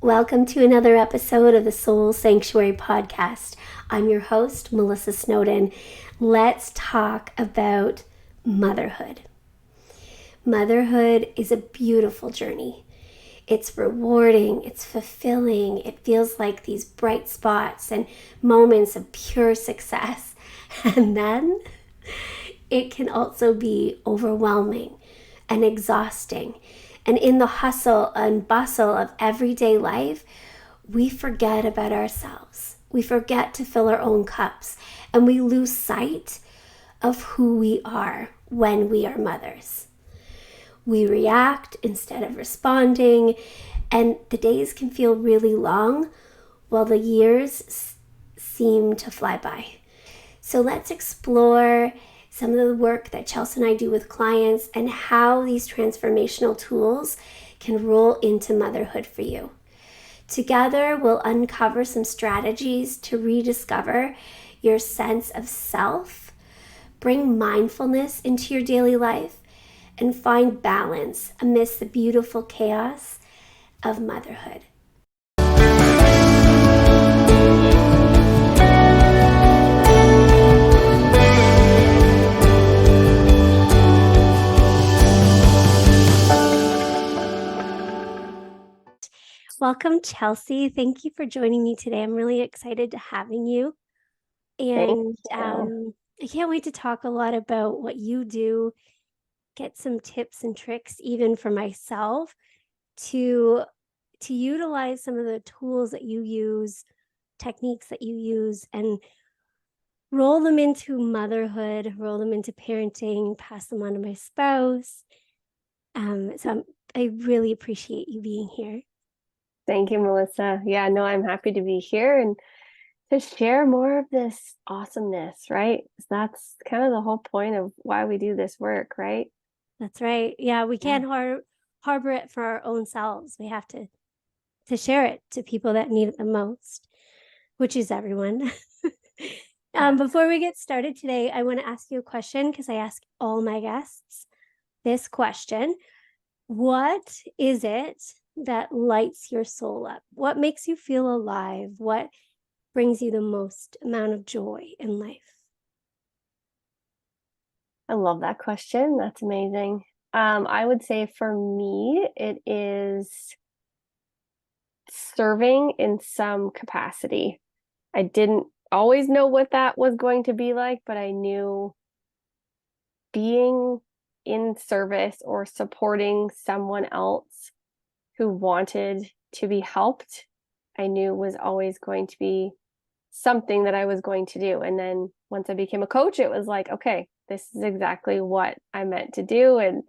Welcome to another episode of the Soul Sanctuary podcast. I'm your host, Melissa Snowden. Let's talk about motherhood. Motherhood is a beautiful journey. It's rewarding, it's fulfilling, it feels like these bright spots and moments of pure success. And then it can also be overwhelming and exhausting. And in the hustle and bustle of everyday life, we forget about ourselves. We forget to fill our own cups, and we lose sight of who we are when we are mothers. We react instead of responding, and the days can feel really long while the years seem to fly by. So let's explore some of the work that Chels and I do with clients and how these transformational tools can roll into motherhood for you. Together, we'll uncover some strategies to rediscover your sense of self, bring mindfulness into your daily life, and find balance amidst the beautiful chaos of motherhood. Welcome, Chelsea. Thank you for joining me today. I'm really excited to having you. Thank And you. I can't wait to talk a lot about what you do, get some tips and tricks, even for myself, to utilize some of the tools that you use, techniques that you use, and roll them into motherhood, roll them into parenting, pass them on to my spouse. I really appreciate you being here. Thank you, Melissa. Yeah, no, I'm happy to be here and to share more of this awesomeness, right? That's kind of the whole point of why we do this work, right? That's right. Yeah, we Yeah. can't harbor it for our own selves. We have to share it to people that need it the most, which is everyone. Yeah. Before we get started today, I want to ask you a question because I ask all my guests this question. What is it that lights your soul up? What makes you feel alive? What brings you the most amount of joy in life? I love that question. That's amazing. I would say for me, it is serving in some capacity. I didn't always know what that was going to be like, but I knew being in service or supporting someone else who wanted to be helped, I knew was always going to be something that I was going to do. And then once I became a coach, it was like, okay, this is exactly what I meant to do. And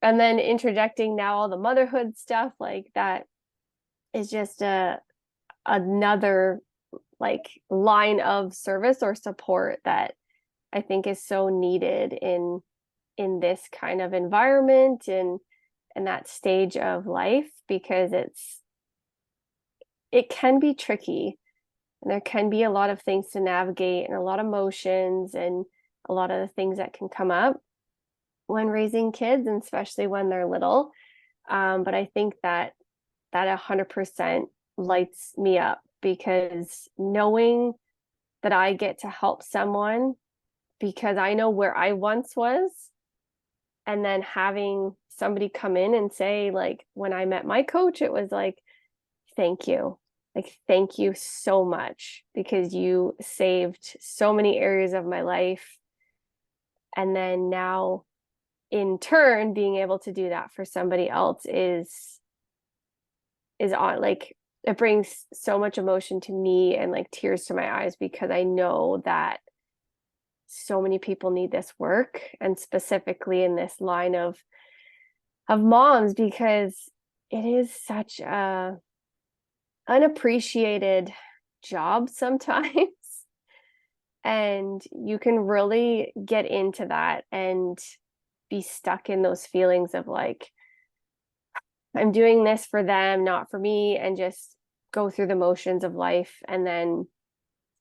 then interjecting now all the motherhood stuff, like that is just another like line of service or support that I think is so needed in this kind of environment and that stage of life, because it can be tricky and there can be a lot of things to navigate and a lot of emotions and a lot of the things that can come up when raising kids, and especially when they're little. But I think that 100% lights me up, because knowing that I get to help someone because I know where I once was, and then having somebody come in and say, like, when I met my coach, it was like, thank you. Like, thank you so much, because you saved so many areas of my life. And then now, in turn, being able to do that for somebody else is on, like, it brings so much emotion to me and like tears to my eyes, because I know that so many people need this work, and specifically in this line of moms, because it is such a unappreciated job sometimes. And you can really get into that and be stuck in those feelings of like, I'm doing this for them, not for me, and just go through the motions of life. And then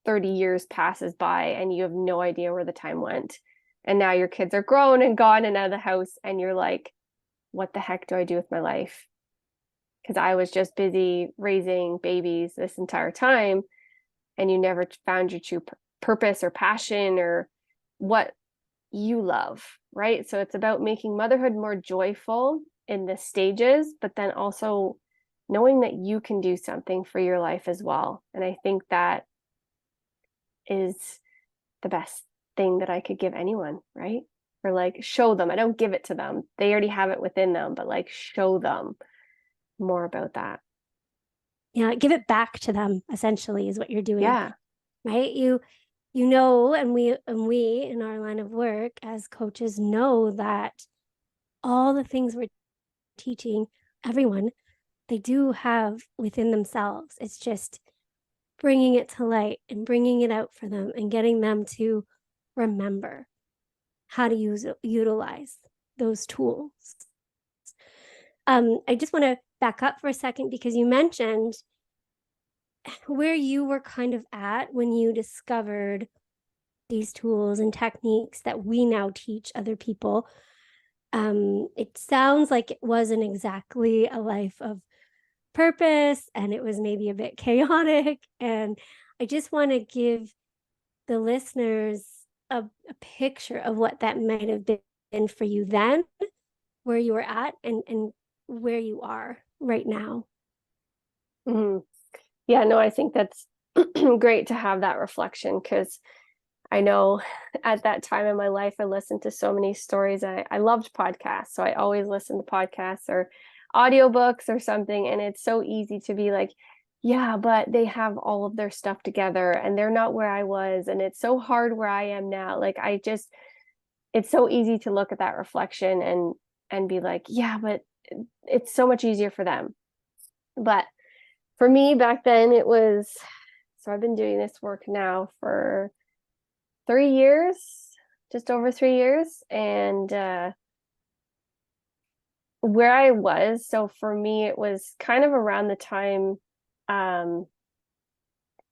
30 years passes by and you have no idea where the time went. And now your kids are grown and gone and out of the house, and you're like, what the heck do I do with my life? because I was just busy raising babies this entire time, and you never found your true purpose or passion or what you love, right? So it's about making motherhood more joyful in the stages, but then also knowing that you can do something for your life as well. And I think that is the best thing that I could give anyone, right? Or like show them. I don't give it to them. They already have it within them, but like show them more about that. Yeah, give it back to them essentially is what you're doing, Yeah. right? You know, and we in our line of work as coaches know that all the things we're teaching everyone, they do have within themselves. It's just bringing it to light and bringing it out for them and getting them to remember how to utilize those tools. I just want to back up for a second because you mentioned where you were kind of at when you discovered these tools and techniques that we now teach other people. It sounds like it wasn't exactly a life of purpose and it was maybe a bit chaotic. And I just want to give the listeners a picture of what that might have been for you then, where you were at, and where you are right now. Mm-hmm. Yeah, no, I think that's great to have that reflection because I know at that time in my life, I listened to so many stories. I loved podcasts. So I always listened to podcasts or audiobooks or something. And it's so easy to be like, yeah, but they have all of their stuff together and they're not where I was. And it's so hard where I am now. Like it's so easy to look at that reflection and be like, yeah, but it's so much easier for them. But for me back then, it was, so I've been doing this work now for 3 years, just over 3 years. And where I was, so for me, it was kind of around the time, um,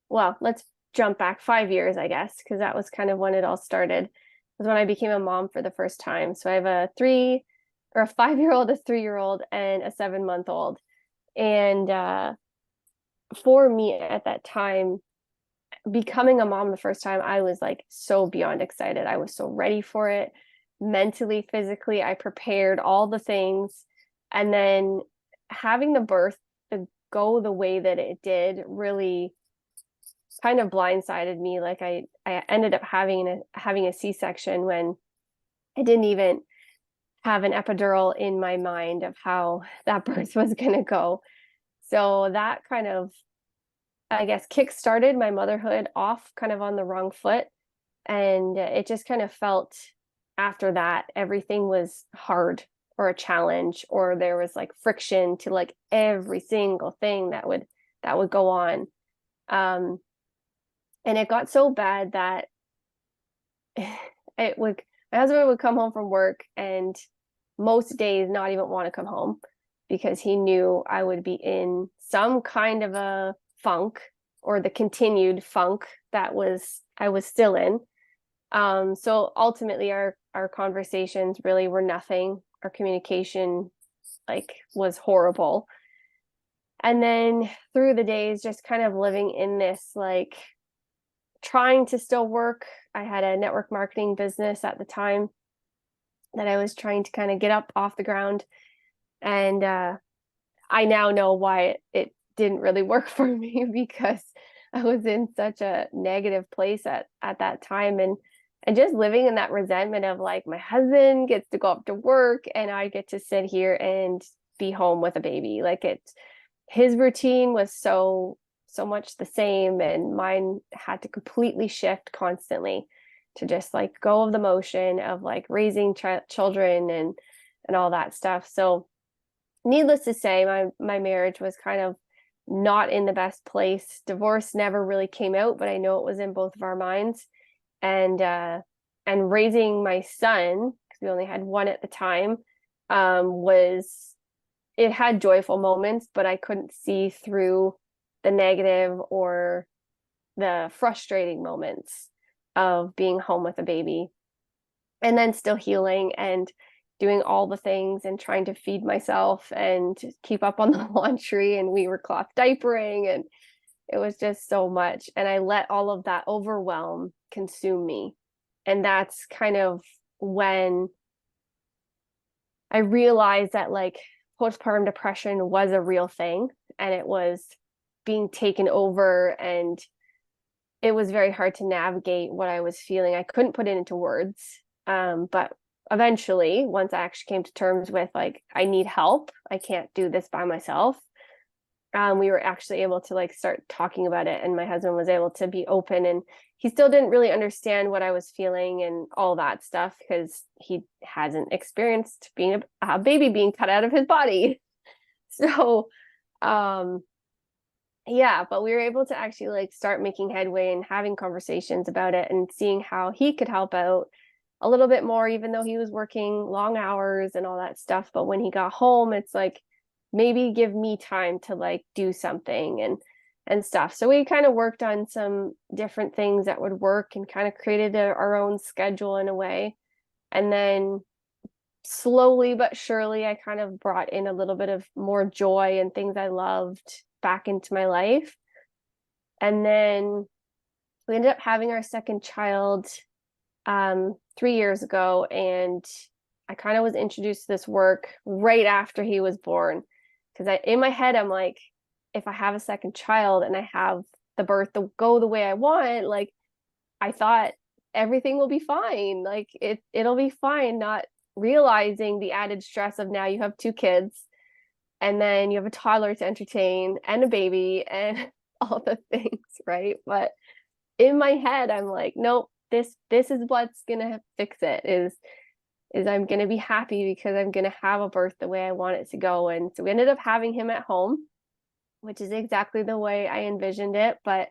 well, let's jump back 5 years, I guess, because that was kind of when it all started, was when I became a mom for the first time. So I have a 5-year-old, a 3-year-old, and a 7-month-old. And for me at that time, becoming a mom the first time, I was like so beyond excited. I was so ready for it mentally, physically. I prepared all the things. And then having the birth to go the way that it did really kind of blindsided me. Like I ended up having a C-section when I didn't even have an epidural in my mind of how that birth was going to go. So that kind of, I guess, kick-started my motherhood off kind of on the wrong foot. And it just kind of felt after that, everything was hard or a challenge, or there was like friction to like every single thing that would go on. Um, and it got so bad that it would, my husband would come home from work and most days not even want to come home because he knew I would be in some kind of a funk or the continued funk that I was still in. So ultimately our conversations really were nothing. Our communication like was horrible. And then through the days, just kind of living in this like trying to still work. I had a network marketing business at the time that I was trying to kind of get up off the ground. And I now know why it didn't really work for me because I was in such a negative place at that time and just living in that resentment of like my husband gets to go up to work and I get to sit here and be home with a baby. Like his routine was so much the same and mine had to completely shift constantly to just like go of the motion of like raising children and all that stuff. So needless to say, my marriage was kind of not in the best place. Divorce never really came out, but I know it was in both of our minds. And raising my son, because we only had one at the time, was it had joyful moments, but I couldn't see through the negative or the frustrating moments of being home with a baby and then still healing. And doing all the things and trying to feed myself and keep up on the laundry, and we were cloth diapering, and it was just so much. And I let all of that overwhelm consume me. And that's kind of when I realized that like postpartum depression was a real thing, and it was being taken over, and it was very hard to navigate what I was feeling. I couldn't put it into words. But eventually, once I actually came to terms with like, I need help, I can't do this by myself. We were actually able to like start talking about it, and my husband was able to be open, and he still didn't really understand what I was feeling and all that stuff because he hasn't experienced being a baby being cut out of his body. So um yeah, but we were able to actually like start making headway and having conversations about it and seeing how he could help out a little bit more, even though he was working long hours and all that stuff. But when he got home, it's like, maybe give me time to like do something and stuff. So we kind of worked on some different things that would work and kind of created our own schedule in a way. And then slowly but surely, I kind of brought in a little bit of more joy and things I loved back into my life. And then we ended up having our second child 3 years ago. And I kind of was introduced to this work right after he was born. Because in my head, I'm like, if I have a second child and I have the birth to go the way I want, like I thought everything will be fine. Like it'll be fine, not realizing the added stress of now you have two kids and then you have a toddler to entertain and a baby and all the things, right? But in my head, I'm like, nope, this is what's gonna fix it is I'm gonna be happy because I'm gonna have a birth the way I want it to go. And so we ended up having him at home, which is exactly the way I envisioned it, but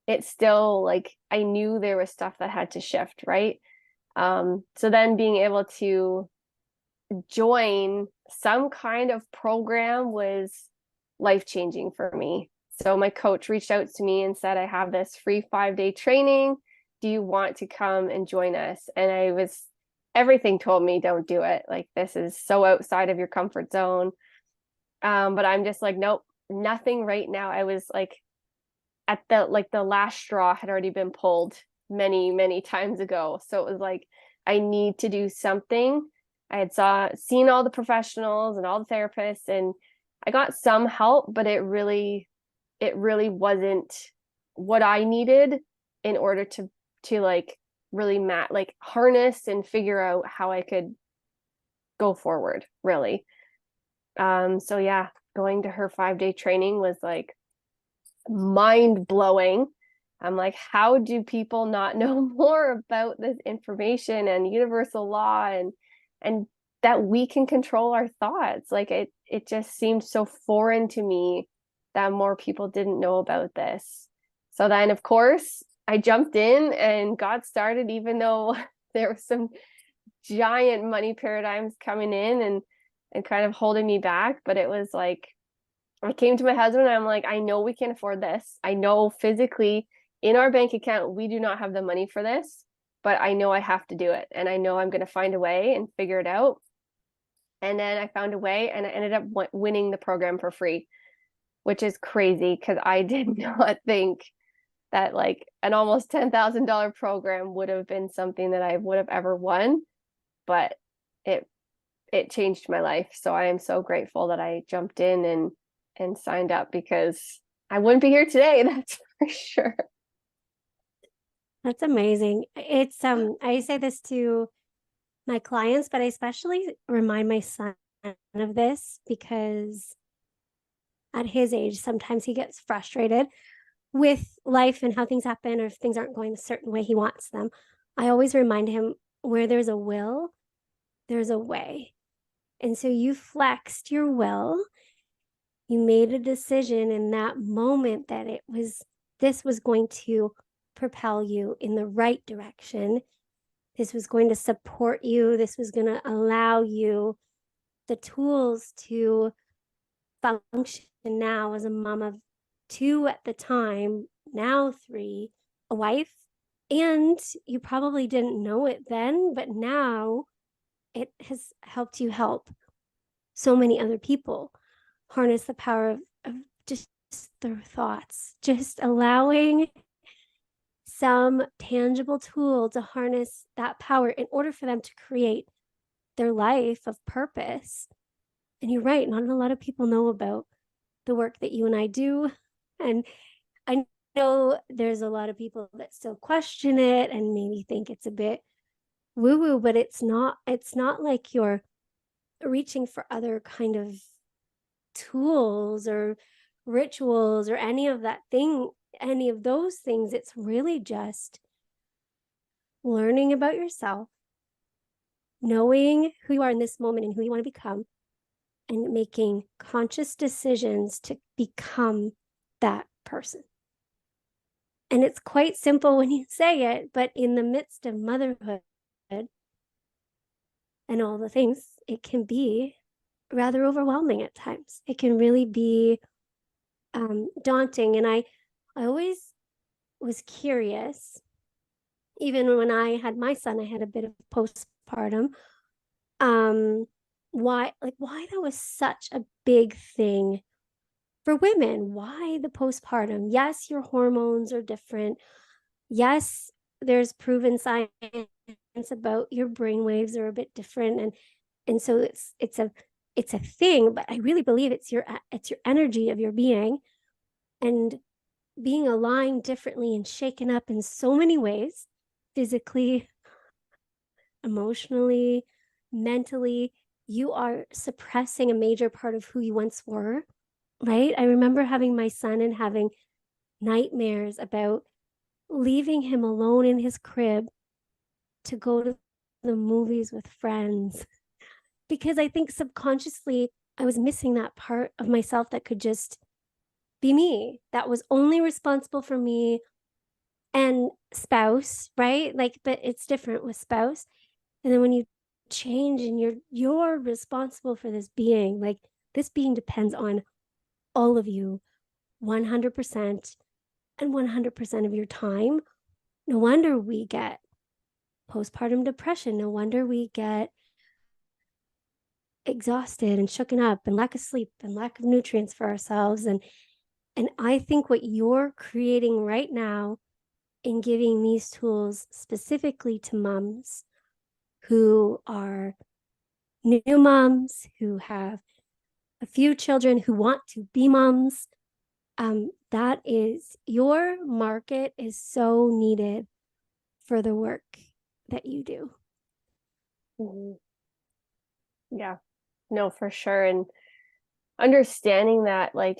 it's still like I knew there was stuff that had to shift, right? So then being able to join some kind of program was life-changing for me. So my coach reached out to me and said, I have this free 5-day training. Do you want to come and join us? And everything told me, don't do it. Like, this is so outside of your comfort zone. But I'm just like, nope, nothing right now. I was like, at the last straw had already been pulled many, many times ago. So it was like, I need to do something. I had seen all the professionals and all the therapists, and I got some help, but it really wasn't what I needed in order to like really like harness and figure out how I could go forward, really. So yeah, going to her 5-day training was like mind blowing. I'm like, how do people not know more about this information and universal law and that we can control our thoughts? Like it just seemed so foreign to me that more people didn't know about this. So then of course I jumped in and got started, even though there were some giant money paradigms coming in and kind of holding me back. But it was like, I came to my husband and I'm like, I know we can't afford this. I know physically in our bank account, we do not have the money for this, but I know I have to do it. And I know I'm going to find a way and figure it out. And then I found a way and I ended up winning the program for free, which is crazy because I did not think that like an almost $10,000 program would have been something that I would have ever won, but it changed my life. So I am so grateful that I jumped in and signed up because I wouldn't be here today, that's for sure. That's amazing. It's I say this to my clients, but I especially remind my son of this because at his age, sometimes he gets frustrated with life and how things happen or if things aren't going a certain way he wants them. I always remind him where there's a will, there's a way. And so you flexed your will. You made a decision in that moment that this was going to propel you in the right direction. This was going to support you. This was going to allow you the tools to function now as a mom of 2 at the time, now 3, a wife. And you probably didn't know it then, but now it has helped you help so many other people harness the power of just their thoughts, just allowing some tangible tool to harness that power in order for them to create their life of purpose. And you're right, not a lot of people know about the work that you and I do. And I know there's a lot of people that still question it and maybe think it's a bit woo woo, but it's not like you're reaching for other kind of tools or rituals or any of those things. It's really just learning about yourself, knowing who you are in this moment and who you want to become, and making conscious decisions to become that person. And it's quite simple when you say it, but in the midst of motherhood and all the things, it can be rather overwhelming at times. It can really be daunting. And I always was curious, even when I had my son, I had a bit of postpartum. Why that was such a big thing for women. Why the postpartum? Yes, your hormones are different. Yes, there's proven science about your brain waves are a bit different, and so it's a thing. But I really believe it's your energy of your being, and being aligned differently and shaken up in so many ways, physically, emotionally, mentally. You are suppressing a major part of who you once were, right? I remember having my son and having nightmares about leaving him alone in his crib to go to the movies with friends, because I think subconsciously I was missing that part of myself that could just be me, that was only responsible for me and spouse, right? Like, but it's different with spouse. And then when you change and you're responsible for this being, like this being depends on all of you 100% and 100% of your time. No wonder we get postpartum depression. No wonder we get exhausted and shooken up and lack of sleep and lack of nutrients for ourselves. And I think what you're creating right now in giving these tools specifically to moms who are new moms, who have a few children, who want to be moms, that is, your market is so needed for the work that you do. Mhm. Yeah, no, for sure. And understanding that, like,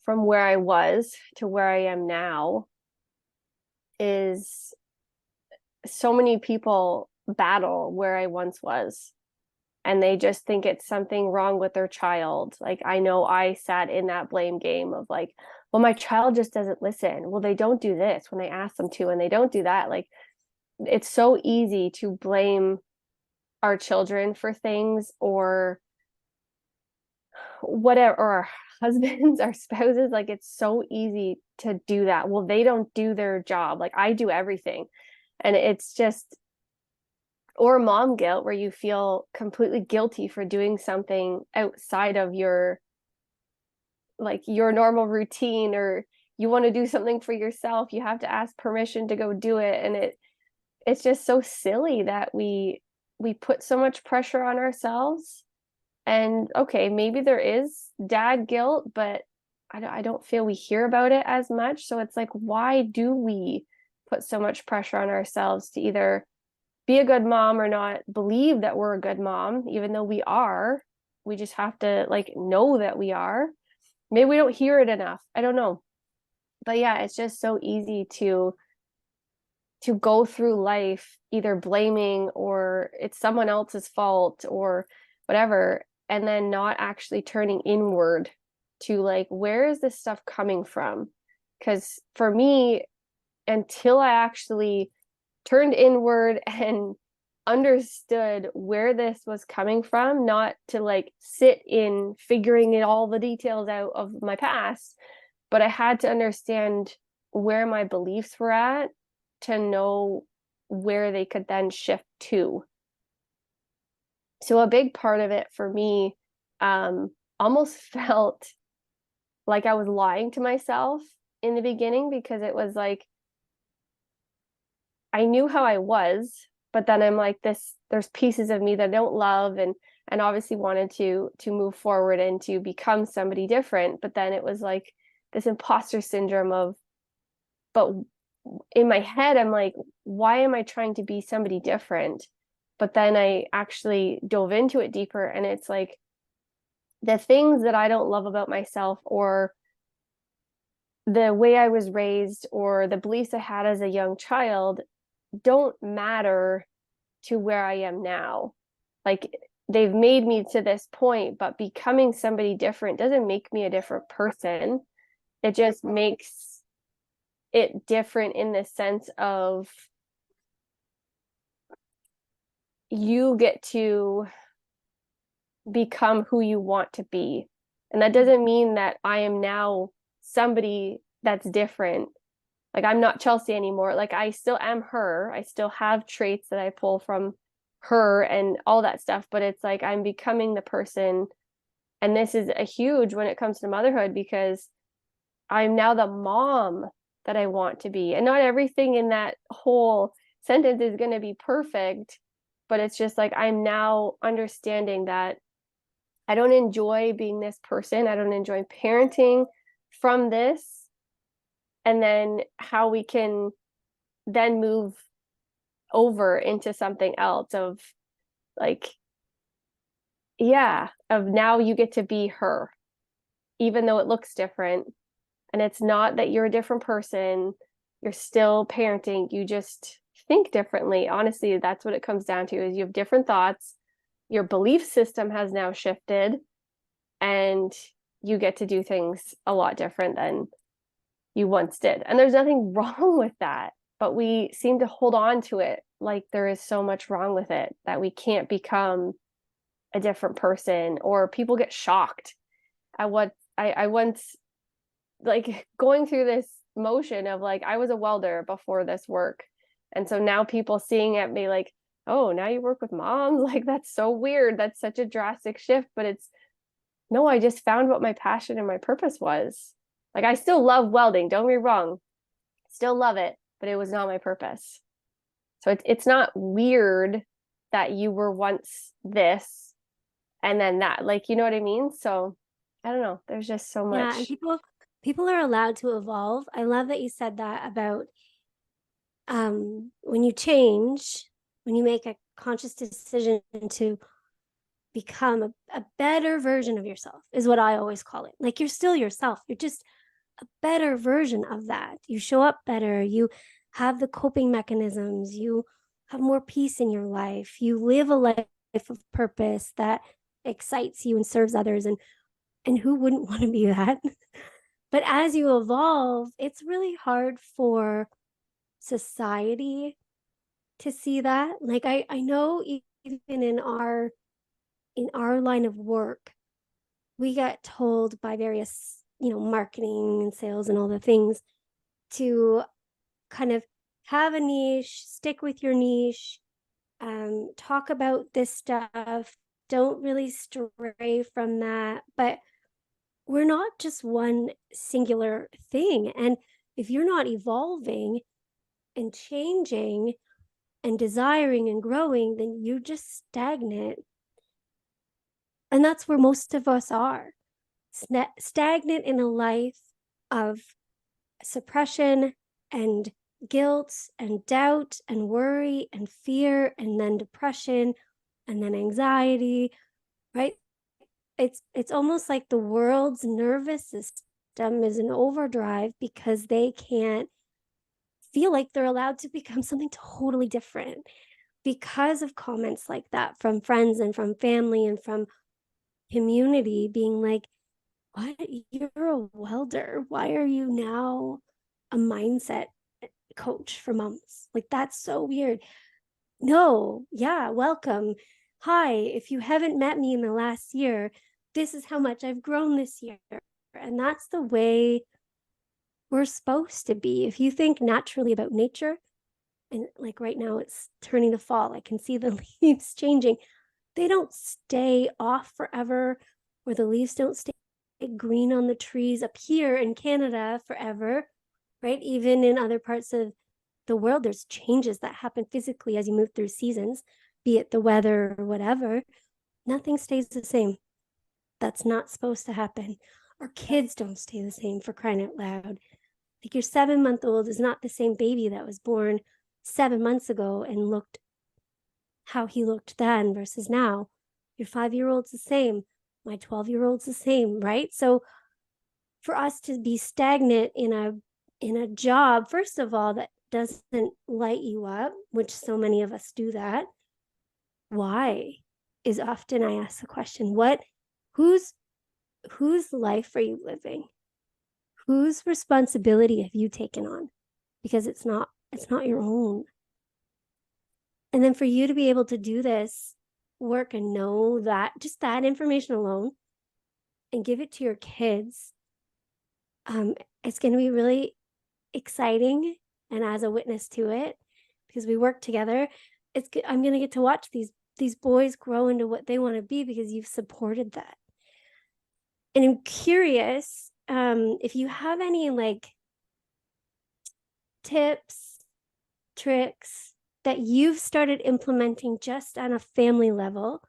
from where I was to where I am now, is so many people battle where I once was, and they just think it's something wrong with their child. Like, I know I sat in that blame game of like, well, my child just doesn't listen. Well, they don't do this when I ask them to, and they don't do that. Like, it's so easy to blame our children for things, or whatever, or our husbands, our spouses. Like, it's so easy to do that. Well, they don't do their job. Like, I do everything. And it's just, or mom guilt, where you feel completely guilty for doing something outside of your, like, your normal routine, or you want to do something for yourself, you have to ask permission to go do it. And it's just so silly that we put so much pressure on ourselves. And okay, maybe there is dad guilt, but I don't feel we hear about it as much. So it's like, why do we put so much pressure on ourselves to either be a good mom or not believe that we're a good mom, even though we are? We just have to, like, know that we are. Maybe we don't hear it enough. I don't know. But yeah, it's just so easy to go through life either blaming, or it's someone else's fault or whatever, and then not actually turning inward to, like, where is this stuff coming from? Because for me, until I actually turned inward and understood where this was coming from, not to like sit in figuring it all the details out of my past, but I had to understand where my beliefs were at to know where they could then shift to. So a big part of it for me almost felt like I was lying to myself in the beginning, because it was like I knew how I was, but then I'm like, there's pieces of me that I don't love, and obviously wanted to move forward and to become somebody different. But then it was like this imposter syndrome of, but in my head, I'm like, why am I trying to be somebody different? But then I actually dove into it deeper, and it's like the things that I don't love about myself, or the way I was raised, or the beliefs I had as a young child, don't matter to where I am now. Like, they've made me to this point, but becoming somebody different doesn't make me a different person. It just makes it different in the sense of you get to become who you want to be. And that doesn't mean that I am now somebody that's different. Like, I'm not Chelsea anymore. Like, I still am her. I still have traits that I pull from her and all that stuff, but it's like I'm becoming the person. And this is a huge when it comes to motherhood, because I'm now the mom that I want to be. And not everything in that whole sentence is going to be perfect, but it's just like I'm now understanding that I don't enjoy being this person. I don't enjoy parenting from this. And then how we can then move over into something else of, like, yeah, of now you get to be her, even though it looks different. And it's not that you're a different person. You're still parenting. You just think differently. Honestly, that's what it comes down to, is you have different thoughts. Your belief system has now shifted, and you get to do things a lot different than you once did. And there's nothing wrong with that, but we seem to hold on to it like there is so much wrong with it, that we can't become a different person, or people get shocked at what I once, like, going through this motion of, like, I was a welder before this work. And so now people seeing at me like, oh, now you work with moms? Like, that's so weird. That's such a drastic shift. But it's, no, I just found what my passion and my purpose was. Like, I still love welding, don't get me wrong. Still love it, but it was not my purpose. So it's not weird that you were once this and then that. Like, you know what I mean? So I don't know. There's just so Yeah, and much. people are allowed to evolve. I love that you said that about when you change, when you make a conscious decision to become a better version of yourself, is what I always call it. Like, you're still yourself. You're just a better version of that. You show up better. You have the coping mechanisms. You have more peace in your life. You live a life of purpose that excites you and serves others. And who wouldn't want to be that? But as you evolve, it's really hard for society to see that. Like, I know even in our line of work, we get told by various, marketing and sales and all the things to kind of have a niche, stick with your niche, talk about this stuff, don't really stray from that. But we're not just one singular thing. And if you're not evolving and changing and desiring and growing, then you're just stagnant. And that's where most of us are, stagnant in a life of suppression and guilt and doubt and worry and fear, and then depression, and then anxiety, right? It's almost like the world's nervous system is in overdrive because they can't feel like they're allowed to become something totally different, because of comments like that from friends and from family and from community being like, what, you're a welder, why are you now a mindset coach for moms? Like, that's so weird. No, yeah, welcome. Hi, if you haven't met me in the last year, this is how much I've grown this year. And that's the way we're supposed to be. If you think naturally about nature, and like right now it's turning to fall, I can see the leaves changing. they don't stay off forever, or the leaves don't stay green on the trees up here in Canada forever, right? Even in other parts of the world, there's changes that happen physically as you move through seasons, be it the weather or whatever. Nothing stays the same. That's not supposed to happen. Our kids don't stay the same, for crying out loud. Like, your 7-month-old is not the same baby that was born 7 months ago and looked how he looked then versus now. Your 5-year-old's the same. My 12-year-old's the same, right? So for us to be stagnant in a job, first of all, that doesn't light you up, which so many of us do that. Why? Is often I ask the question, whose life are you living? Whose responsibility have you taken on? Because it's not your own. And then for you to be able to do this work and know that, just that information alone, and give it to your kids, it's going to be really exciting. And as a witness to it, because we work together, I'm going to get to watch these boys grow into what they want to be because you've supported that. And I'm curious if you have any like tips, tricks that you've started implementing just on a family level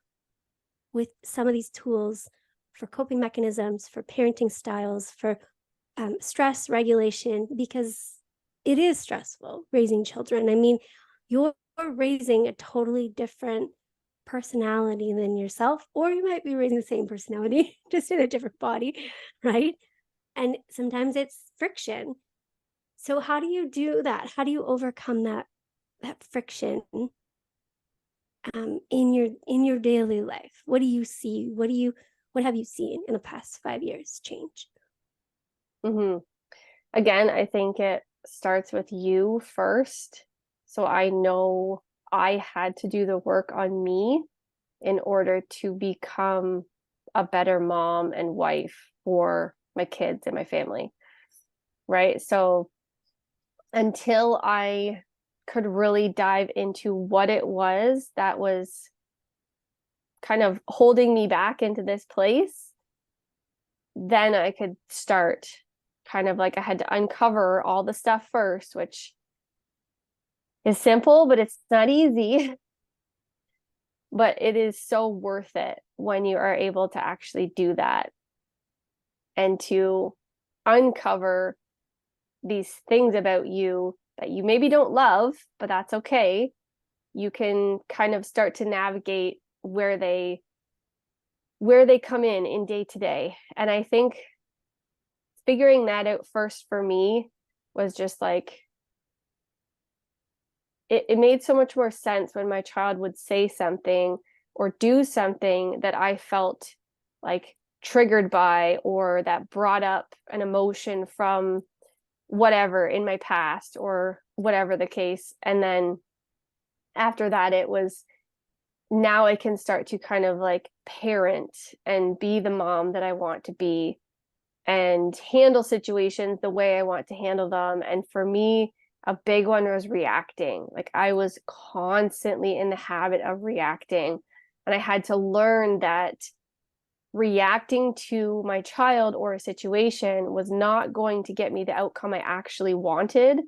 with some of these tools for coping mechanisms, for parenting styles, for stress regulation, because it is stressful raising children. I mean, you're raising a totally different personality than yourself, or you might be raising the same personality, just in a different body, right? And sometimes it's friction. So how do you do that? How do you overcome that friction in your daily life? What do you see? What have you seen in the past 5 years change? Mm-hmm. Again, I think it starts with you first. So I know I had to do the work on me in order to become a better mom and wife for my kids and my family. Right. So until I could really dive into what it was that was kind of holding me back into this place, then I could start kind of like I had to uncover all the stuff first, which is simple, but it's not easy. But it is so worth it when you are able to actually do that and to uncover these things about you that you maybe don't love, but that's okay. You can kind of start to navigate where they come in day to day. And I think figuring that out first for me was just like it made so much more sense when my child would say something or do something that I felt like triggered by, or that brought up an emotion from whatever in my past or whatever the case. And then after that, it was, now I can start to kind of like parent and be the mom that I want to be and handle situations the way I want to handle them. And for me, a big one was reacting. Like, I was constantly in the habit of reacting. And I had to learn that reacting to my child or a situation was not going to get me the outcome I actually wanted.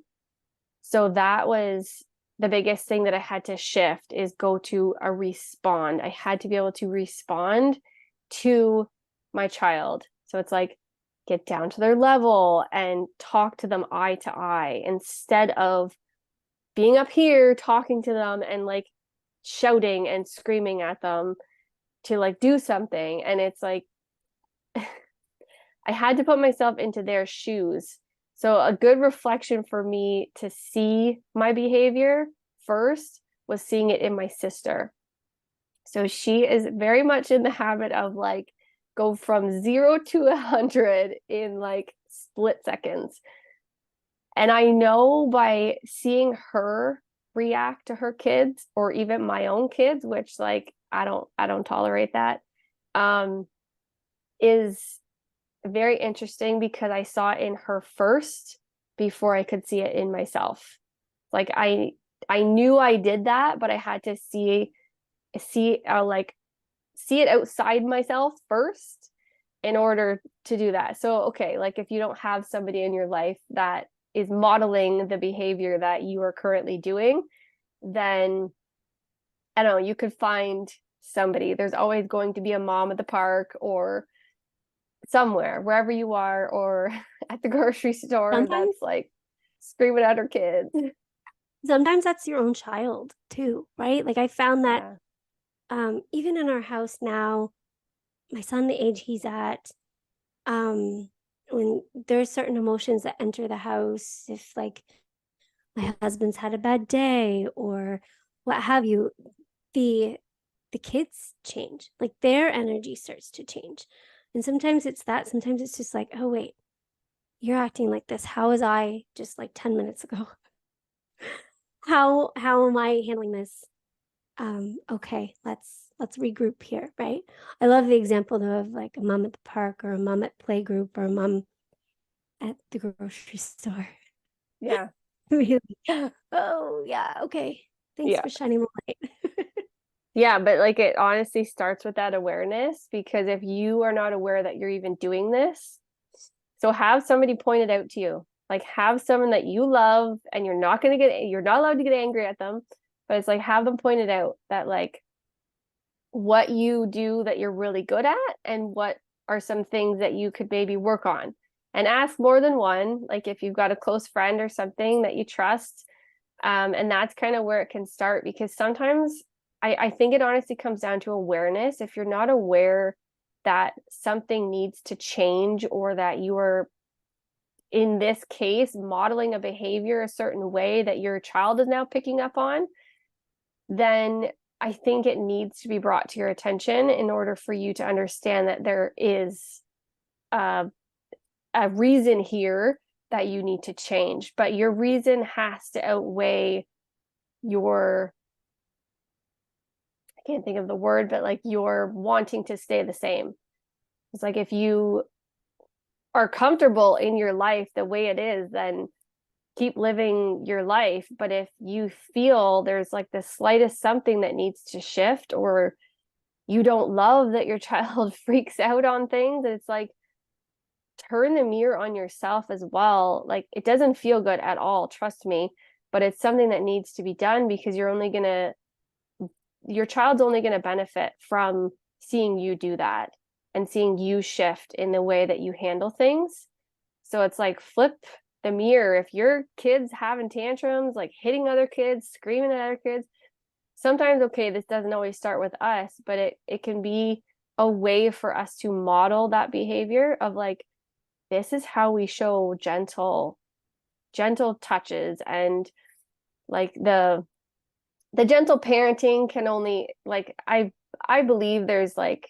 So that was the biggest thing that I had to shift, is go to a respond. I had to be able to respond to my child. So it's like, get down to their level and talk to them eye to eye, instead of being up here talking to them and like shouting and screaming at them to like do something. And it's like I had to put myself into their shoes. So a good reflection for me to see my behavior first was seeing it in my sister. So she is very much in the habit of like go from 0 to 100 in like split seconds. And I know by seeing her react to her kids, or even my own kids, which like I don't tolerate that, is very interesting, because I saw it in her first before I could see it in myself. Like I knew I did that, but I had to see like see it outside myself first in order to do that. So, okay, like if you don't have somebody in your life that is modeling the behavior that you are currently doing, then I don't know, you could find somebody. There's always going to be a mom at the park or somewhere, wherever you are, or at the grocery store Sometimes, that's like screaming at her kids. sometimes that's your own child too, right? Like I found that Yeah. even in our house now, my son, the age he's at, um, when there's certain emotions that enter the house, if like my husband's had a bad day or what have you, the the kids change. Like their energy starts to change. And sometimes it's that, sometimes it's just like, oh wait, you're acting like this. How was I just like 10 minutes ago? How am I handling this? Okay, let's regroup here, right? I love the example though of like a mom at the park or a mom at playgroup or a mom at the grocery store. Yeah. Really? Oh yeah, okay. Thanks Yeah. for shining the light. Yeah, but like it honestly starts with that awareness, because if you are not aware that you're even doing this, so have somebody point it out to you. Like have someone that you love and you're not allowed to get angry at them, but it's like have them point it out that like what you do that you're really good at and what are some things that you could maybe work on. And ask more than one, like if you've got a close friend or something that you trust. And that's kind of where it can start, because sometimes I think it honestly comes down to awareness. If you're not aware that something needs to change, or that you are, in this case, modeling a behavior a certain way that your child is now picking up on, then I think it needs to be brought to your attention in order for you to understand that there is a, a reason here that you need to change. But your reason has to outweigh your, I can't think of the word, but like you're wanting to stay the same. It's like if you are comfortable in your life the way it is, then keep living your life. But if you feel there's like the slightest something that needs to shift, or you don't love that your child freaks out on things, it's like turn the mirror on yourself as well. Like it doesn't feel good at all, trust me, but it's something that needs to be done, because your child's only going to benefit from seeing you do that and seeing you shift in the way that you handle things. So it's like flip the mirror. If your kid's having tantrums, like hitting other kids, screaming at other kids, sometimes, okay, this doesn't always start with us, but it can be a way for us to model that behavior of like, this is how we show gentle touches. And like the gentle parenting can only, like, I believe there's like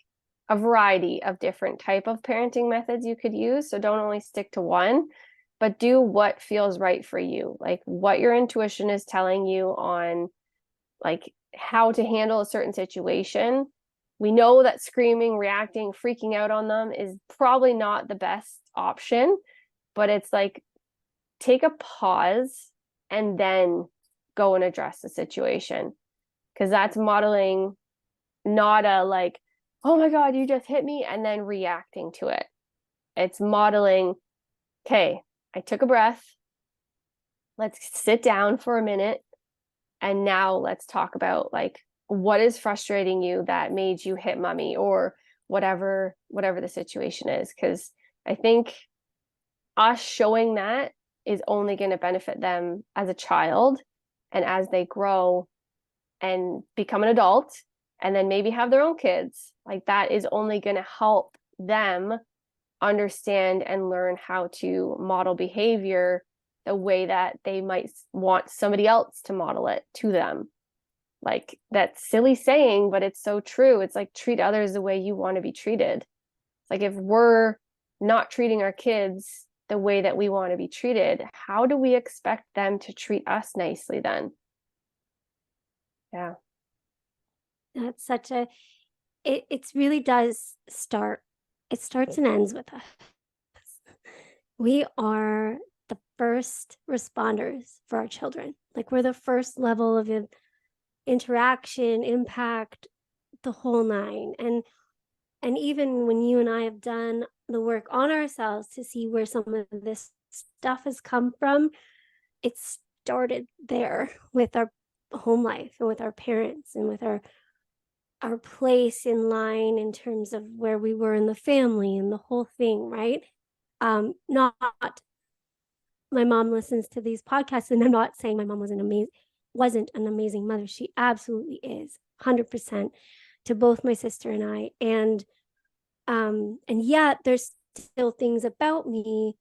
a variety of different type of parenting methods you could use, so don't only stick to one, but do what feels right for you, like what your intuition is telling you on like how to handle a certain situation. We know that screaming, reacting, freaking out on them is probably not the best option, but it's like take a pause and then go and address the situation, because that's modeling not a like, oh my God, you just hit me, and then reacting to it. It's modeling, okay, I took a breath. Let's sit down for a minute. And now let's talk about like what is frustrating you that made you hit mommy, or whatever the situation is. Because I think us showing that is only going to benefit them as a child, and as they grow and become an adult and then maybe have their own kids, like that is only going to help them understand and learn how to model behavior the way that they might want somebody else to model it to them. Like that silly saying, but it's so true. It's like treat others the way you want to be treated. Like if we're not treating our kids the way that we want to be treated, how do we expect them to treat us nicely then? Yeah. That's such a it's really does start, it starts and ends with us. We are the first responders for our children. Like we're the first level of interaction, impact, the whole nine. And even when you and I have done the work on ourselves to see where some of this stuff has come from, it started there with our home life and with our parents and with our place in line in terms of where we were in the family and the whole thing, right? Not my mom listens to these podcasts, and I'm not saying my mom wasn't an amazing mother. She absolutely is, 100% to both my sister and I. And yet there's still things about me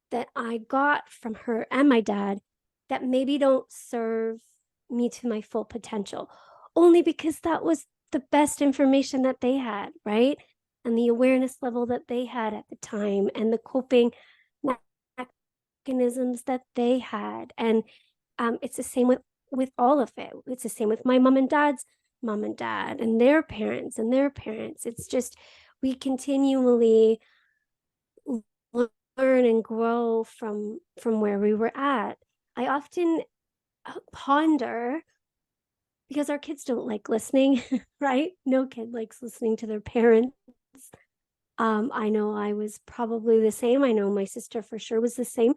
that I got from her and my dad that maybe don't serve me to my full potential, only because that was the best information that they had, right? And the awareness level that they had at the time and the coping mechanisms that they had. And it's the same with all of it. It's the same with my mom and dad's mom and dad and their parents and their parents. It's just we continually learn and grow from where we were at. I often ponder, because our kids don't like listening, right? No kid likes listening to their parents. I know I was probably the same. I know my sister for sure was the same.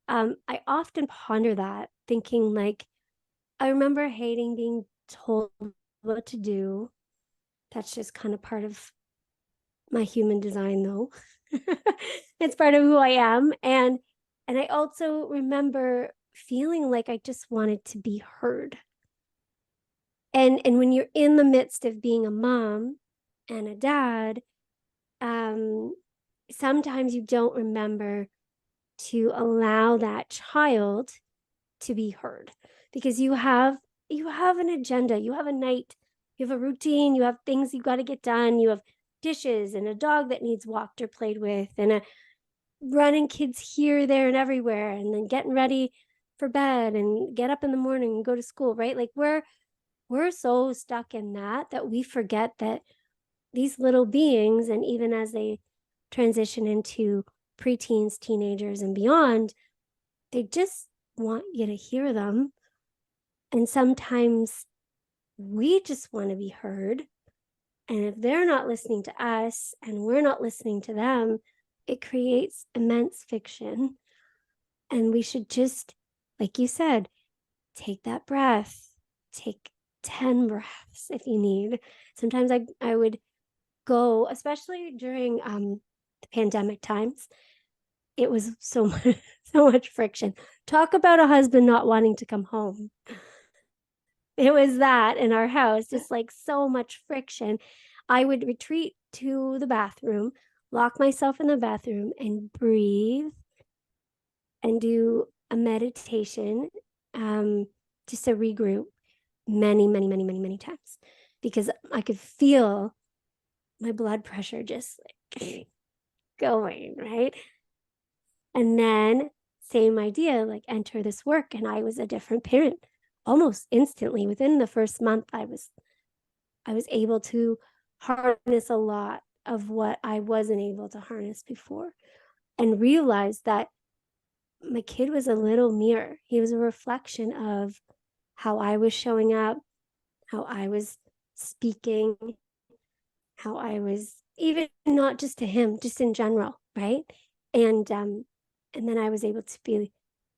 I often ponder that, thinking like, I remember hating being told what to do. That's just kind of part of my human design, though. It's part of who I am. And I also remember feeling like I just wanted to be heard. And when you're in the midst of being a mom and a dad, sometimes you don't remember to allow that child to be heard, because you have an agenda, you have a night, you have a routine, you have things you got to get done, you have dishes and a dog that needs walked or played with, and a running kids here, there, and everywhere, and then getting ready for bed and get up in the morning and go to school, right? Like we're so stuck in that we forget that these little beings, and even as they transition into preteens, teenagers, and beyond, they just want you to hear them. And sometimes we just want to be heard. And if they're not listening to us and we're not listening to them, it creates immense fiction. And we should just, like you said, take that breath, take 10 breaths if you need. Sometimes I would go, especially during the pandemic times. It was so much, so much friction. Talk about a husband not wanting to come home. It was that in our house, just like so much friction. I would retreat to the bathroom, lock myself in the bathroom, and breathe and do a meditation, just to regroup many, many, many, many, many times, because I could feel my blood pressure just like going, right? And then same idea, like enter this work, and I was a different parent almost instantly. Within the first month, I was able to harness a lot of what I wasn't able to harness before, and realize that my kid was a little mirror. He was a reflection of how I was showing up, how I was speaking, how I was, even not just to him, just in general, right? And then I was able to be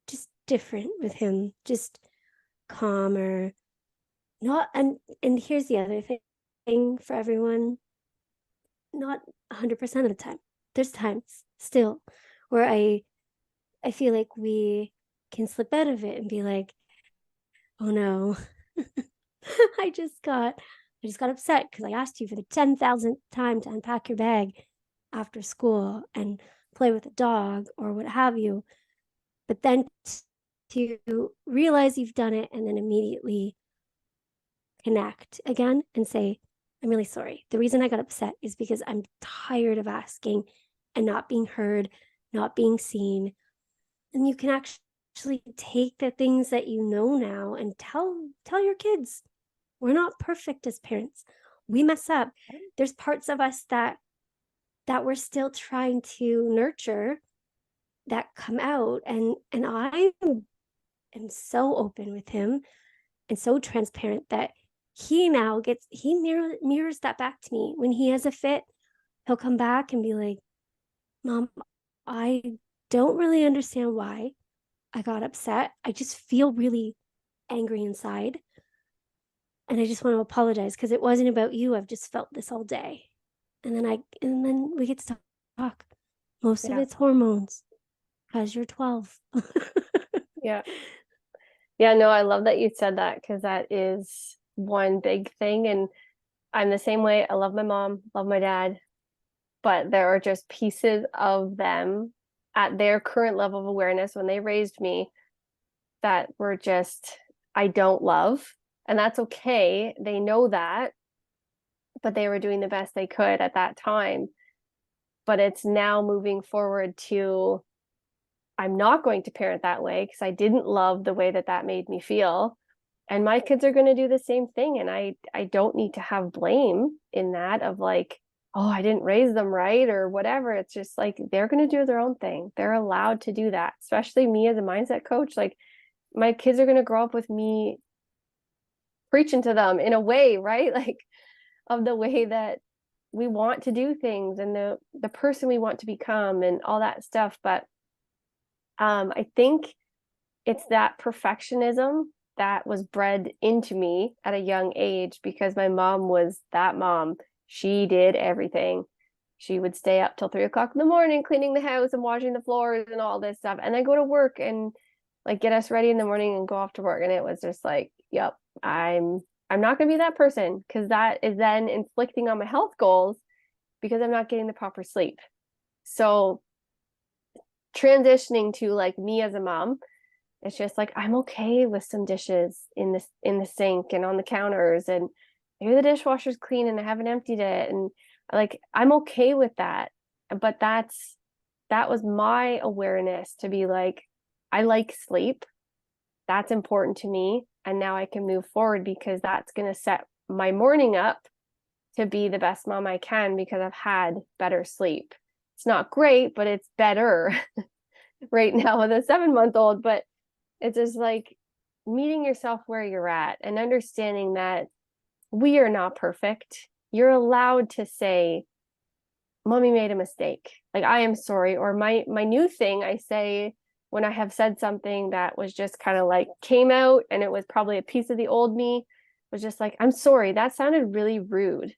just different with him, just calmer. Not and here's the other thing for everyone, not 100% of the time. There's times still where I feel like we can slip out of it and be like, oh no, I just got upset because I asked you for the 10,000th time to unpack your bag after school and play with a dog or what have you. But then to realize you've done it and then immediately connect again and say, I'm really sorry. The reason I got upset is because I'm tired of asking and not being heard, not being seen. And you can actually take the things that you know now and tell your kids, we're not perfect as parents. We mess up. There's parts of us that we're still trying to nurture that come out. And I am so open with him and so transparent that he now mirrors that back to me. When he has a fit, he'll come back and be like, Mom, I don't really understand why I got upset. I just feel really angry inside. And I just want to apologize because it wasn't about you. I've just felt this all day. And then we get to talk. Most of Yeah. it's hormones because you're 12. Yeah. Yeah, no, I love that you said that because that is one big thing. And I'm the same way. I love my mom, love my dad, but there are just pieces of them at their current level of awareness when they raised me that were just, I don't love. And that's okay. They know that, but they were doing the best they could at that time. But it's now moving forward to, I'm not going to parent that way because I didn't love the way that that made me feel. And my kids are going to do the same thing. And I don't need to have blame in that of like, oh, I didn't raise them right or whatever. It's just like they're going to do their own thing. They're allowed to do that, especially me as a mindset coach. Like my kids are going to grow up with me preaching to them in a way, right? Like of the way that we want to do things and the person we want to become and all that stuff. But I think it's that perfectionism that was bred into me at a young age because my mom was that mom. She did everything. She would stay up till 3 o'clock in the morning cleaning the house and washing the floors and all this stuff, and then go to work and like get us ready in the morning and go off to work. And it was just like, yep, I'm not going to be that person because that is then inflicting on my health goals because I'm not getting the proper sleep. So transitioning to like me as a mom, it's just like I'm okay with some dishes in the sink and on the counters, and maybe the dishwasher's clean and I haven't emptied it, and like I'm okay with that. But that was my awareness to be like, I like sleep. That's important to me. And now I can move forward because that's going to set my morning up to be the best mom I can because I've had better sleep. It's not great, but it's better right now with a 7-month-old. But it's just like meeting yourself where you're at and understanding that we are not perfect. You're allowed to say, Mommy made a mistake. Like, I am sorry. Or my new thing I say when I have said something that was just kind of like came out and it was probably a piece of the old me, was just like, I'm sorry, that sounded really rude.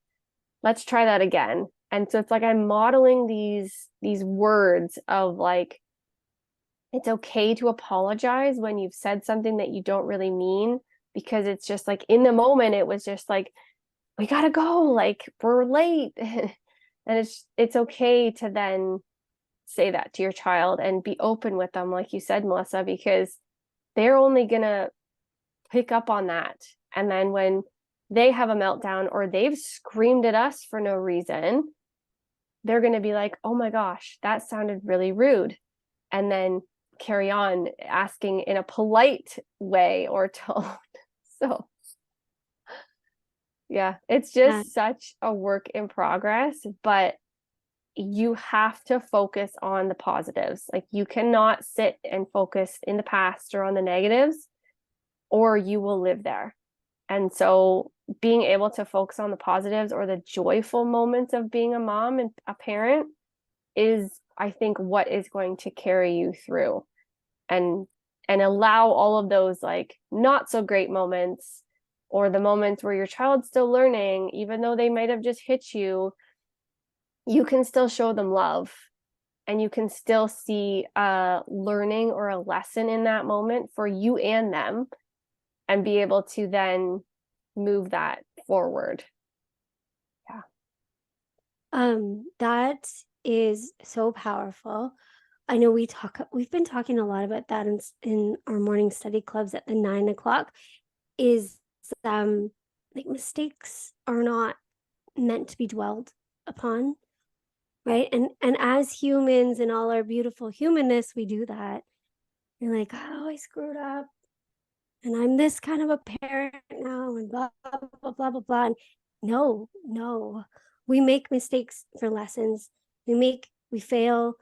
Let's try that again. And so it's like I'm modeling these words of like, it's okay to apologize when you've said something that you don't really mean, because it's just like in the moment it was just like, we gotta go, like we're late. And it's okay to then say that to your child and be open with them, like you said, Melissa, because they're only gonna pick up on that. And then when they have a meltdown or they've screamed at us for no reason, they're going to be like, oh my gosh, that sounded really rude. And then carry on asking in a polite way or tone. So, yeah, it's Yeah. just such a work in progress, but you have to focus on the positives. Like, you cannot sit and focus in the past or on the negatives, or you will live there. And so being able to focus on the positives or the joyful moments of being a mom and a parent is, I think, what is going to carry you through and allow all of those like not so great moments or the moments where your child's still learning, even though they might have just hit you, you can still show them love and you can still see a learning or a lesson in that moment for you and them, and be able to then move that forward. Yeah. That is so powerful. I know we've been talking a lot about that in our morning study clubs at the 9 o'clock, is like mistakes are not meant to be dwelled upon, right? And as humans in all our beautiful humanness, we do that. You're like, oh, I screwed up and I'm this kind of a parent now and blah blah blah blah blah. And no, we make mistakes for lessons. We fail,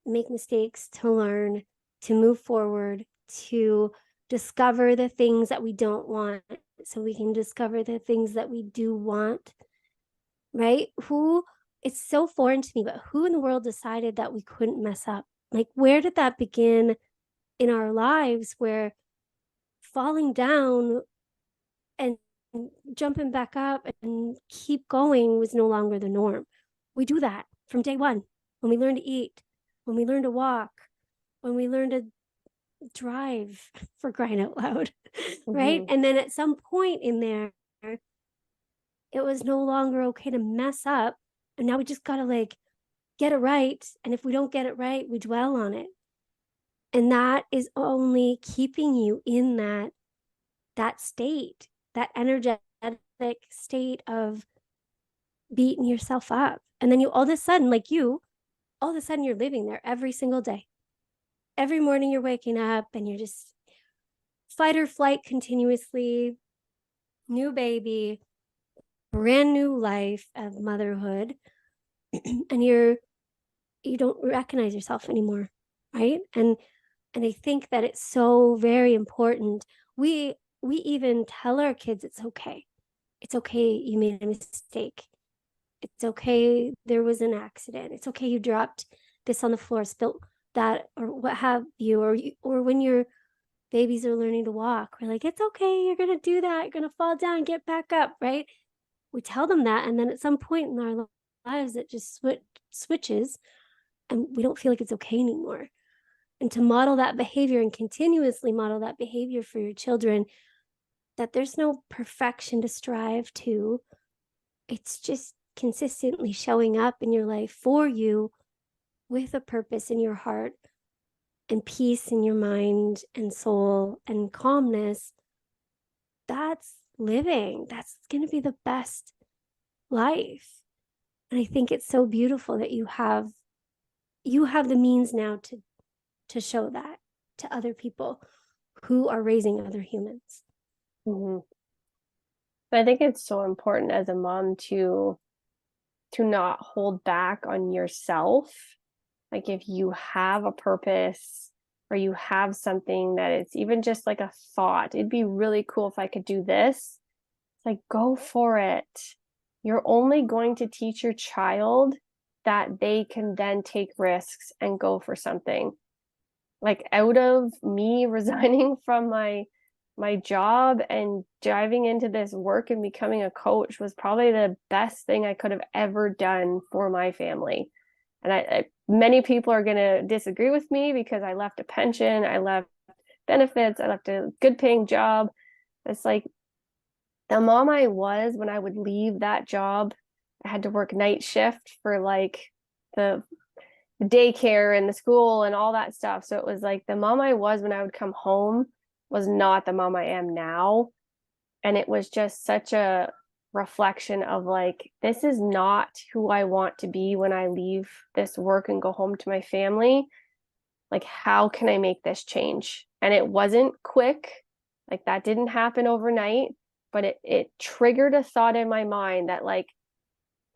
make mistakes to learn, to move forward, to discover the things that we don't want so we can discover the things that we do want, right? It's so foreign to me, but who in the world decided that we couldn't mess up? Like, where did that begin in our lives where falling down and jumping back up and keep going was no longer the norm? We do that from day one, when we learn to eat, when we learn to walk, when we learn to drive, for crying out loud, right? Mhm. And then at some point in there, it was no longer okay to mess up. And now we just got to like get it right. And if we don't get it right, we dwell on it. And that is only keeping you in that state, that energetic state of beating yourself up. And then you all of a sudden, like you, all of a sudden you're living there every single day. Every morning you're waking up and you're just fight or flight continuously, new baby, brand new life of motherhood, and you don't recognize yourself anymore, right? And I think that it's so very important. We even tell our kids it's okay. It's okay you made a mistake. It's okay there was an accident. It's okay you dropped this on the floor, spilt that, or what have you, or when your babies are learning to walk, we're like, it's okay, you're gonna do that, you're gonna fall down, get back up, right? We tell them that, and then at some point in our lives, it just switches, and we don't feel like it's okay anymore. And to model that behavior and continuously model that behavior for your children, that there's no perfection to strive to, it's just consistently showing up in your life for you with a purpose in your heart and peace in your mind and soul and calmness. That's living. That's going to be the best life. And I think it's so beautiful that you have the means now to show that to other people who are raising other humans. Mhm. I think it's so important as a mom to not hold back on yourself. Like if you have a purpose or you have something that it's even just like a thought, it'd be really cool if I could do this. It's like, go for it. You're only going to teach your child that they can then take risks and go for something. Like out of me resigning from my job and diving into this work and becoming a coach was probably the best thing I could have ever done for my family. And many people are going to disagree with me because I left a pension, I left benefits, I left a good paying job. It's like the mom I was when I would leave that job, I had to work night shift for like the daycare and the school and all that stuff. So it was like the mom I was when I would come home was not the mom I am now. And it was just such a reflection of like, this is not who I want to be when I leave this work and go home to my family. Like, how can I make this change? And it wasn't quick. Like that didn't happen overnight, but it triggered a thought in my mind that like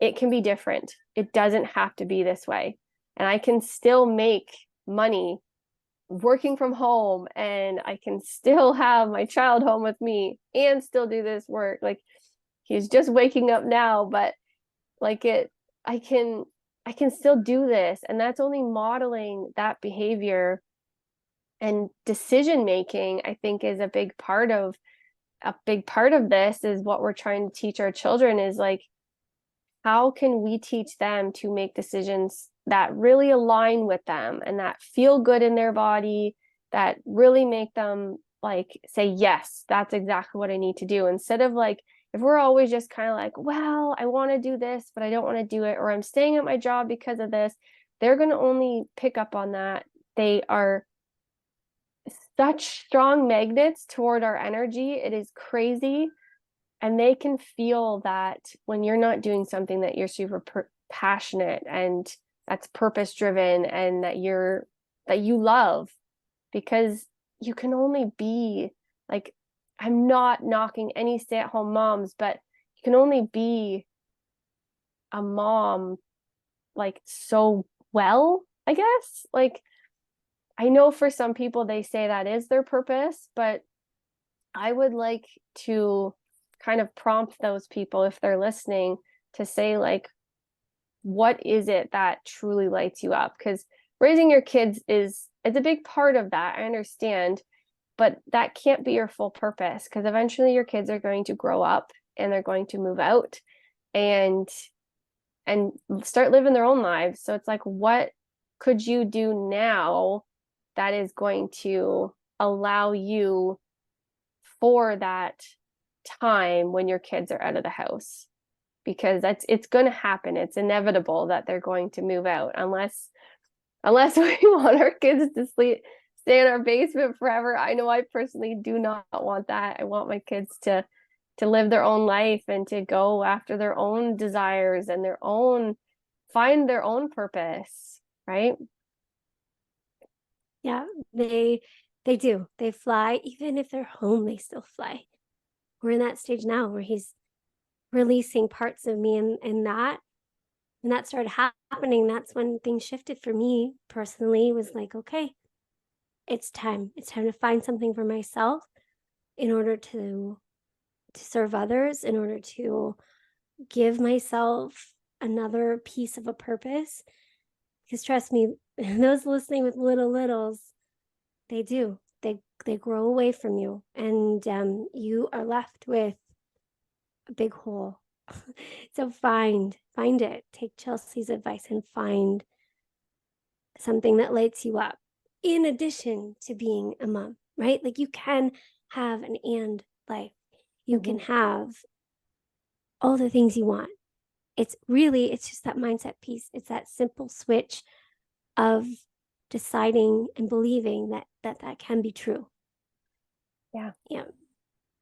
it can be different. It doesn't have to be this way. And I can still make money working from home and I can still have my child home with me and still do this work. Like he's just waking up now, but like I can I can still do this. And that's only modeling that behavior and decision making, I think is a big part of this is what we're trying to teach our children is like how can we teach them to make decisions that really align with them and that feel good in their body, that really make them like say, yes, that's exactly what I need to do. Instead of like, if we're always just kind of like, well, I want to do this, but I don't want to do it, or I'm staying at my job because of this, they're going to only pick up on that. They are such strong magnets toward our energy. It is crazy. And they can feel that when you're not doing something that you're super passionate and that's purpose driven and that you love, because you can only be like, I'm not knocking any stay-at-home moms, but you can only be a mom like so well, I guess. Like I know for some people they say that is their purpose, but I would like to kind of prompt those people, if they're listening, to say, like, what is it that truly lights you up? Because raising your kids it's a big part of that. I understand, but that can't be your full purpose, because eventually your kids are going to grow up and they're going to move out and start living their own lives. So it's like, what could you do now that is going to allow you for that time when your kids are out of the house? Because it's going to happen. It's inevitable that they're going to move out, unless we want our kids to stay in our basement forever. I know I personally do not want that. I want my kids to live their own life and to go after their own desires and find their own purpose, right? Yeah, they do. They fly. Even if they're home, they still fly. We're in that stage now where he's releasing parts of me, and that when that started happening, that's when things shifted for me personally. It was like, okay, it's time. It's time to find something for myself in order to serve others, in order to give myself another piece of a purpose. Because trust me, those listening with littles, they do. They grow away from you, and you are left with a big hole. So find it. Take Chelsea's advice and find something that lights you up in addition to being a mom, right? Like, you can have an and life. You can have all the things you want. It's just that mindset piece. It's that simple switch of deciding and believing that can be true. Yeah. Yeah.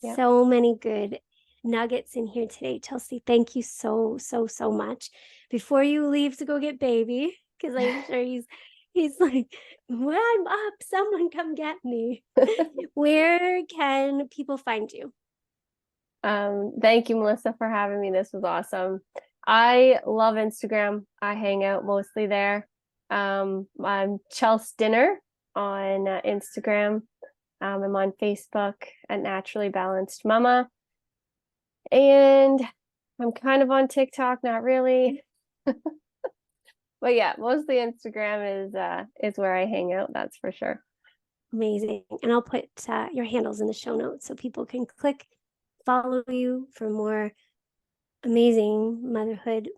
Yeah. So many good nuggets in here today, Chelsea. Thank you so much. Before you leave to go get baby, because I'm sure he's like, when I'm up, someone come get me. Where can people find you? Thank you, Melissa, for having me. This was awesome. I love Instagram. I hang out mostly there. I'm Chels Dinner on Instagram. I'm on Facebook at Naturally Balanced Mama. And I'm kind of on TikTok, not really. But yeah, mostly Instagram is where I hang out, that's for sure. Amazing. And I'll put your handles in the show notes so people can click, follow you for more amazing motherhood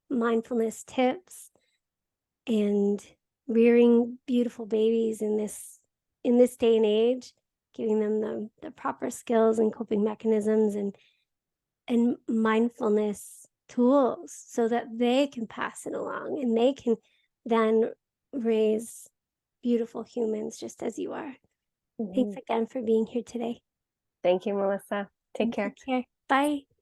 mindfulness tips and rearing beautiful babies in this day and age, giving them the proper skills and coping mechanisms and mindfulness tools so that they can pass it along and they can then raise beautiful humans just as you are. Thanks again for being here today. Thank you, Melissa. Take care. Take care. Bye.